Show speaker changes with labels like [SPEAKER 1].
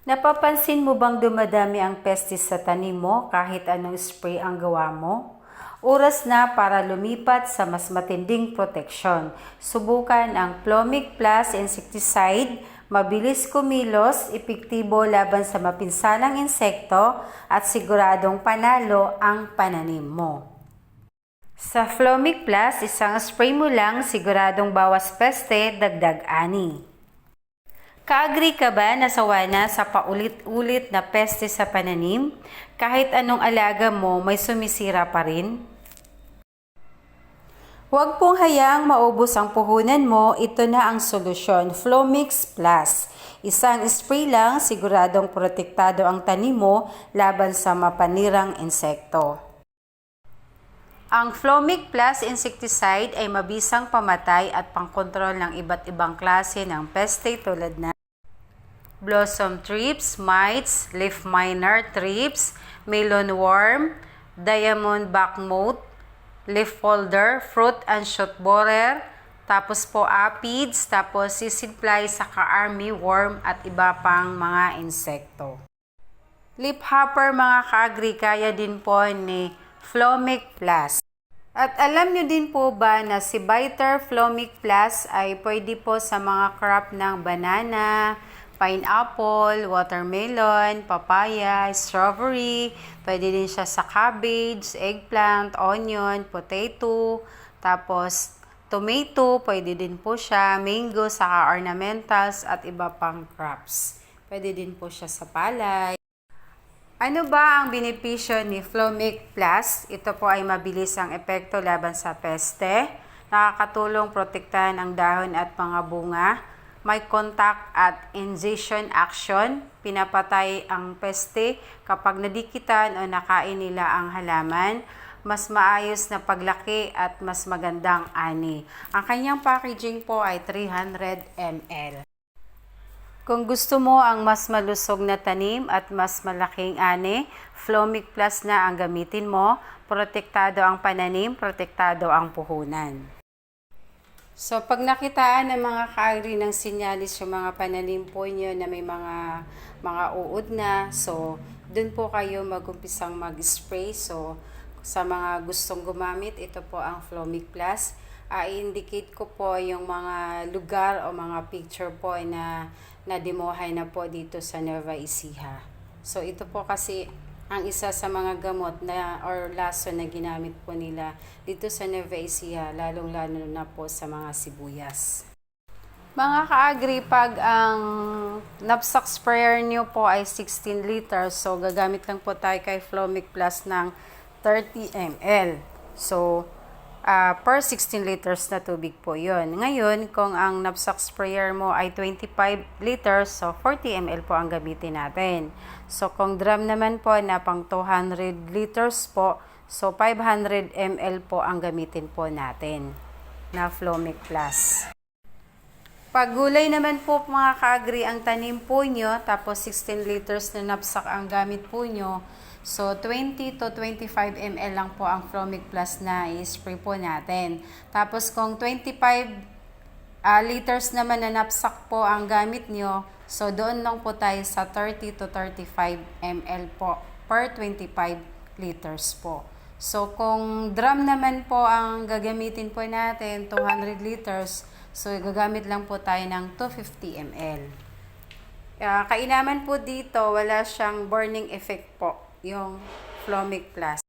[SPEAKER 1] Napapansin mo bang dumadami ang pestis sa tanim mo kahit anong spray ang gawa mo? Oras na para lumipat sa mas matinding proteksyon. Subukan ang Flomic Plus insecticide, mabilis kumilos, epektibo laban sa mapinsalang insekto at siguradong panalo ang pananim mo. Sa Flomic Plus, isang spray mo lang siguradong bawas peste, dagdag ani. Kaagri ka ba na sawa na sa paulit-ulit na peste sa pananim? Kahit anong alaga mo, may sumisira pa rin? Huwag pong hayaang maubos ang puhunan mo, ito na ang solusyon, Flomix Plus. Isang spray lang, siguradong protektado ang tanim mo laban sa mapanirang insekto. Ang Flomic Plus insecticide ay mabisang pamatay at pangkontrol ng iba't ibang klase ng peste tulad na blossom thrips, mites, leaf miner thrips, melon worm, diamond back moth, leaf folder, fruit and shoot borer, tapos po aphids, tapos seed fly, saka army worm at iba pang mga insekto. Leaf hopper mga kaagri, kaya din po ni Flomic Plus. At alam nyo din po ba na si Biter Flomic Plus ay pwede po sa mga crop ng banana, pineapple, watermelon, papaya, strawberry, pwede din siya sa cabbage, eggplant, onion, potato, tapos tomato, pwede din po siya, mango, saka ornamentals at iba pang crops. Pwede din po siya sa palay. Ano ba ang benepisyo ni Flomic Plus? Ito po ay mabilis ang epekto laban sa peste, nakakatulong protektahan ang dahon at mga bunga, may contact at ingestion action, pinapatay ang peste kapag nadikitan o nakain nila ang halaman, mas maayos na paglaki at mas magandang ani. Ang kanyang packaging po ay 300 ml. Kung gusto mo ang mas malusog na tanim at mas malaking ani, Flomic Plus na ang gamitin mo. Protektado ang pananim, protektado ang puhunan. So, pag nakitaan ng mga kaagri ng sinyalis yung mga pananim po nyo na may mga uod na, so, dun po kayo mag-umpisang mag-spray. So, sa mga gustong gumamit, ito po ang Flomic Plus. I-indicate ko po yung mga lugar o mga picture po na demohay na po dito sa Nueva Ecija. So, ito po kasi ang isa sa mga gamot na or lason na ginamit po nila dito sa Nueva Ecija, lalong-lalo na po sa mga sibuyas. Mga kaagri, pag ang knapsack sprayer nyo po ay 16 liters, so gagamit lang po tayo kay Flomic Plus ng 30 ml. So, per 16 liters na tubig po yon. Ngayon, kung ang knapsack sprayer mo ay 25 liters, so 40 ml po ang gamitin natin. So, kung drum naman po na pang 200 liters po, so 500 ml po ang gamitin po natin na Flomic Plus. Pag gulay naman po mga kaagri ang tanim po nyo, tapos 16 liters na knapsack ang gamit po nyo, so, 20 to 25 ml lang po ang Flomic Plus na i-spray po natin. Tapos, kung 25 liters naman na knapsack po ang gamit nyo, so, doon lang po tayo sa 30 to 35 ml po per 25 liters po. So, kung drum naman po ang gagamitin po natin, 200 liters, so, gagamit lang po tayo ng 250 ml. Kainaman po dito, wala siyang burning effect po yung Flomic Plus.